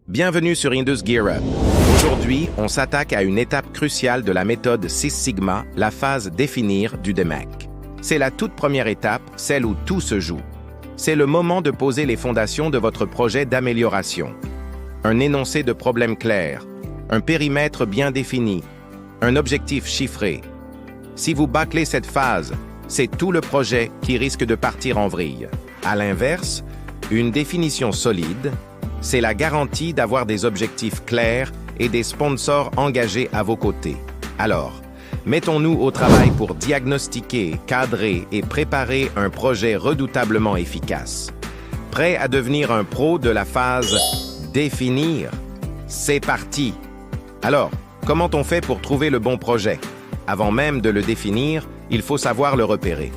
Bienvenue sur Indus Gear Up. Aujourd'hui, on s'attaque à une étape cruciale de la méthode Six Sigma, la phase définir du DMAIC. C'est la toute première étape, celle où tout se joue. C'est le moment de poser les fondations de votre projet d'amélioration. Un énoncé de problème clair, un périmètre bien défini, un objectif chiffré. Si vous bâclez cette phase, c'est tout le projet qui risque de partir en vrille. À l'inverse, une définition solide, c'est la garantie d'avoir des objectifs clairs et des sponsors engagés à vos côtés. Alors, mettons-nous au travail pour diagnostiquer, cadrer et préparer un projet redoutablement efficace. Prêt à devenir un pro de la phase définir? C'est parti! Alors, comment on fait pour trouver le bon projet? Avant même de le définir, il faut savoir le repérer.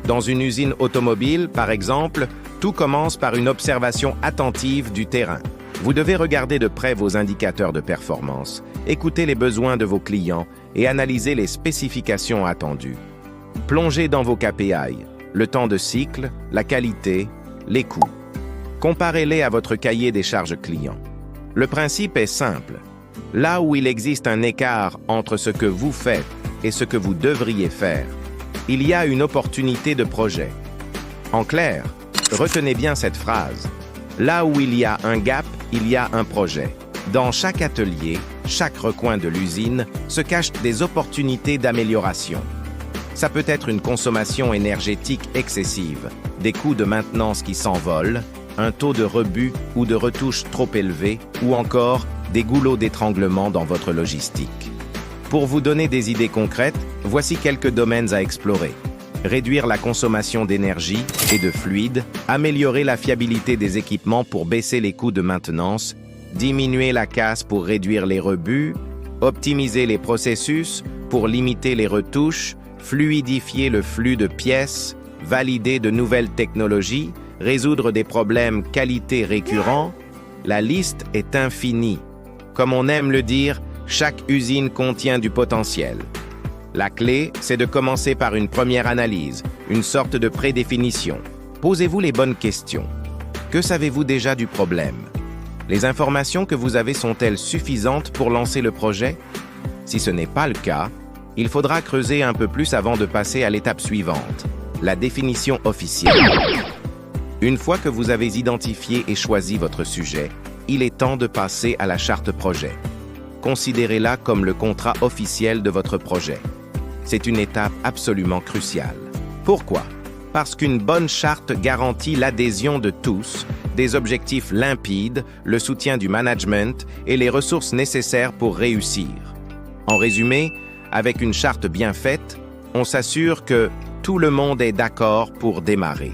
Dans une usine automobile, par exemple, tout commence par une observation attentive du terrain. Vous devez regarder de près vos indicateurs de performance, écouter les besoins de vos clients et analyser les spécifications attendues. Plongez dans vos KPI, le temps de cycle, la qualité, les coûts. Comparez-les à votre cahier des charges clients. Le principe est simple. Là où il existe un écart entre ce que vous faites et ce que vous devriez faire, il y a une opportunité de projet. En clair, retenez bien cette phrase. Là où il y a un gap, il y a un projet. Dans chaque atelier, chaque recoin de l'usine, se cachent des opportunités d'amélioration. Ça peut être une consommation énergétique excessive, des coûts de maintenance qui s'envolent, un taux de rebut ou de retouche trop élevé, ou encore des goulots d'étranglement dans votre logistique. Pour vous donner des idées concrètes, voici quelques domaines à explorer. Réduire la consommation d'énergie et de fluide, améliorer la fiabilité des équipements pour baisser les coûts de maintenance, diminuer la casse pour réduire les rebuts, optimiser les processus pour limiter les retouches, fluidifier le flux de pièces, valider de nouvelles technologies, résoudre des problèmes qualité récurrents. La liste est infinie. Comme on aime le dire, chaque usine contient du potentiel. La clé, c'est de commencer par une première analyse, une sorte de prédéfinition. Posez-vous les bonnes questions. Que savez-vous déjà du problème? Les informations que vous avez sont-elles suffisantes pour lancer le projet? Si ce n'est pas le cas, il faudra creuser un peu plus avant de passer à l'étape suivante, la définition officielle. Une fois que vous avez identifié et choisi votre sujet, il est temps de passer à la charte projet. Considérez-la comme le contrat officiel de votre projet. C'est une étape absolument cruciale. Pourquoi? Parce qu'une bonne charte garantit l'adhésion de tous, des objectifs limpides, le soutien du management et les ressources nécessaires pour réussir. En résumé, avec une charte bien faite, on s'assure que tout le monde est d'accord pour démarrer.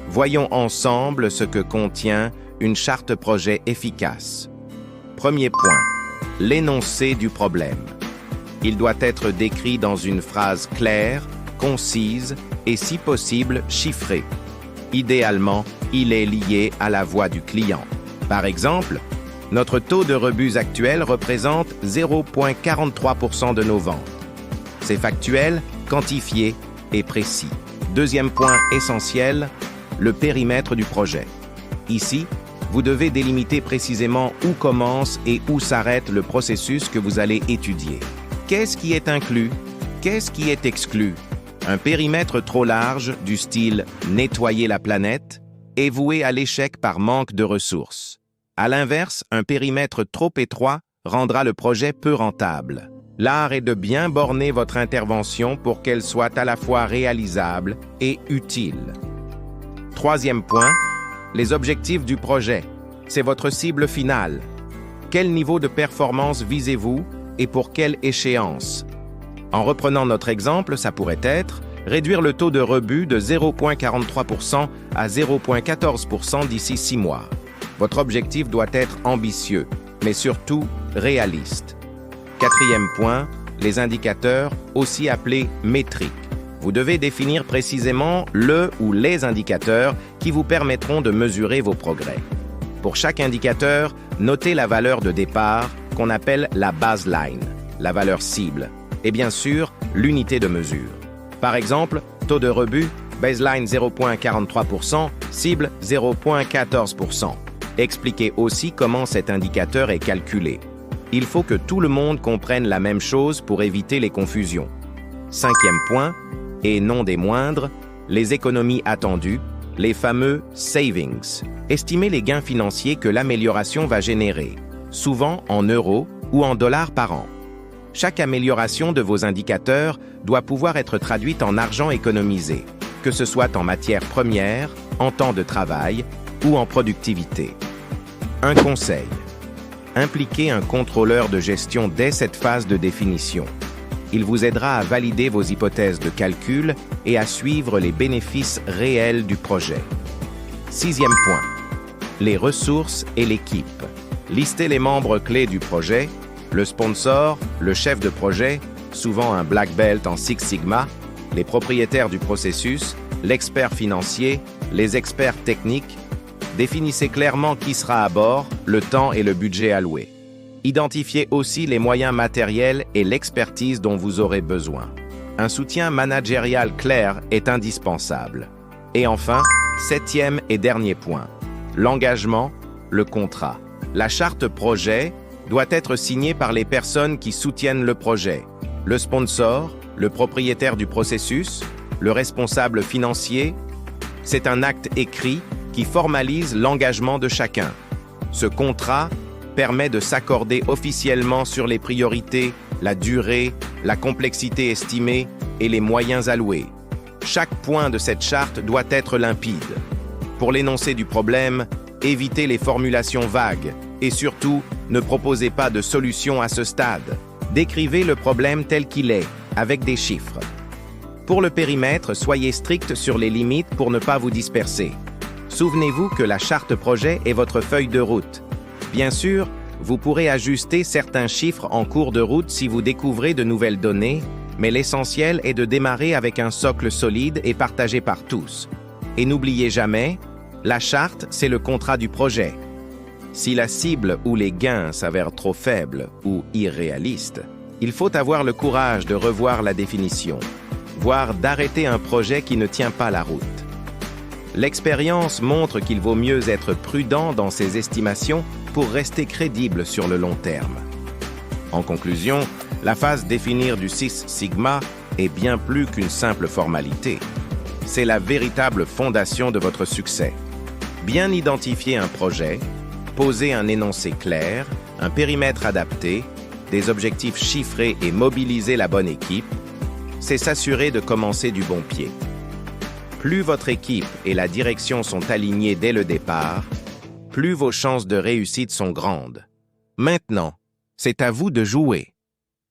Voyons ensemble ce que contient une charte projet efficace. Premier point, l'énoncé du problème. Il doit être décrit dans une phrase claire, concise et si possible chiffrée. Idéalement, il est lié à la voix du client. Par exemple, notre taux de rebuts actuel représente 0,43% de nos ventes. C'est factuel, quantifié et précis. Deuxième point essentiel, le périmètre du projet. Ici, vous devez délimiter précisément où commence et où s'arrête le processus que vous allez étudier. Qu'est-ce qui est inclus? Qu'est-ce qui est exclu? Un périmètre trop large, du style « nettoyer la planète », est voué à l'échec par manque de ressources. À l'inverse, un périmètre trop étroit rendra le projet peu rentable. L'art est de bien borner votre intervention pour qu'elle soit à la fois réalisable et utile. Troisième point, les objectifs du projet. C'est votre cible finale. Quel niveau de performance visez-vous et pour quelle échéance? En reprenant notre exemple, ça pourrait être réduire le taux de rebut de 0,43% à 0,14% d'ici 6 mois. Votre objectif doit être ambitieux, mais surtout réaliste. Quatrième point, les indicateurs, aussi appelés métriques. Vous devez définir précisément le ou les indicateurs qui vous permettront de mesurer vos progrès. Pour chaque indicateur, notez la valeur de départ qu'on appelle la baseline, la valeur cible, et bien sûr, l'unité de mesure. Par exemple, taux de rebut, baseline 0,43%, cible 0,14%. Expliquez aussi comment cet indicateur est calculé. Il faut que tout le monde comprenne la même chose pour éviter les confusions. 5e point, et non des moindres, les économies attendues, les fameux savings. Estimez les gains financiers que l'amélioration va générer, souvent en euros ou en dollars par an. Chaque amélioration de vos indicateurs doit pouvoir être traduite en argent économisé, que ce soit en matières premières, en temps de travail ou en productivité. Un conseil. Impliquez un contrôleur de gestion dès cette phase de définition. Il vous aidera à valider vos hypothèses de calcul et à suivre les bénéfices réels du projet. 6e point. Les ressources et l'équipe. Listez les membres clés du projet, le sponsor, le chef de projet, souvent un black belt en Six Sigma, les propriétaires du processus, l'expert financier, les experts techniques. Définissez clairement qui sera à bord, le temps et le budget alloué. Identifiez aussi les moyens matériels et l'expertise dont vous aurez besoin. Un soutien managérial clair est indispensable. Et enfin, 7e et dernier point, l'engagement, le contrat. La charte projet doit être signée par les personnes qui soutiennent le projet, le sponsor, le propriétaire du processus, le responsable financier. C'est un acte écrit qui formalise l'engagement de chacun. Ce contrat permet de s'accorder officiellement sur les priorités, la durée, la complexité estimée et les moyens alloués. Chaque point de cette charte doit être limpide. Pour l'énoncé du problème, évitez les formulations vagues et surtout, ne proposez pas de solution à ce stade. Décrivez le problème tel qu'il est, avec des chiffres. Pour le périmètre, soyez strict sur les limites pour ne pas vous disperser. Souvenez-vous que la charte projet est votre feuille de route. Bien sûr, vous pourrez ajuster certains chiffres en cours de route si vous découvrez de nouvelles données, mais l'essentiel est de démarrer avec un socle solide et partagé par tous. Et n'oubliez jamais, la charte, c'est le contrat du projet. Si la cible ou les gains s'avèrent trop faibles ou irréalistes, il faut avoir le courage de revoir la définition, voire d'arrêter un projet qui ne tient pas la route. L'expérience montre qu'il vaut mieux être prudent dans ses estimations pour rester crédible sur le long terme. En conclusion, la phase définir du Six Sigma est bien plus qu'une simple formalité. C'est la véritable fondation de votre succès. Bien identifier un projet, poser un énoncé clair, un périmètre adapté, des objectifs chiffrés et mobiliser la bonne équipe, c'est s'assurer de commencer du bon pied. Plus votre équipe et la direction sont alignés dès le départ, plus vos chances de réussite sont grandes. Maintenant, c'est à vous de jouer.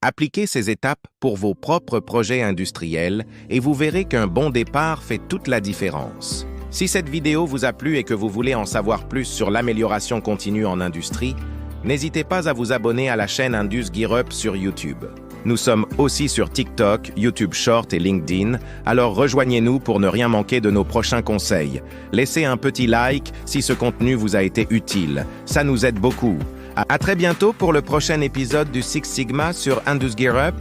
Appliquez ces étapes pour vos propres projets industriels et vous verrez qu'un bon départ fait toute la différence. Si cette vidéo vous a plu et que vous voulez en savoir plus sur l'amélioration continue en industrie, n'hésitez pas à vous abonner à la chaîne Indus Gear Up sur YouTube. Nous sommes aussi sur TikTok, YouTube Short et LinkedIn, alors rejoignez-nous pour ne rien manquer de nos prochains conseils. Laissez un petit like si ce contenu vous a été utile, ça nous aide beaucoup. À très bientôt pour le prochain épisode du Six Sigma sur Indus Gear Up.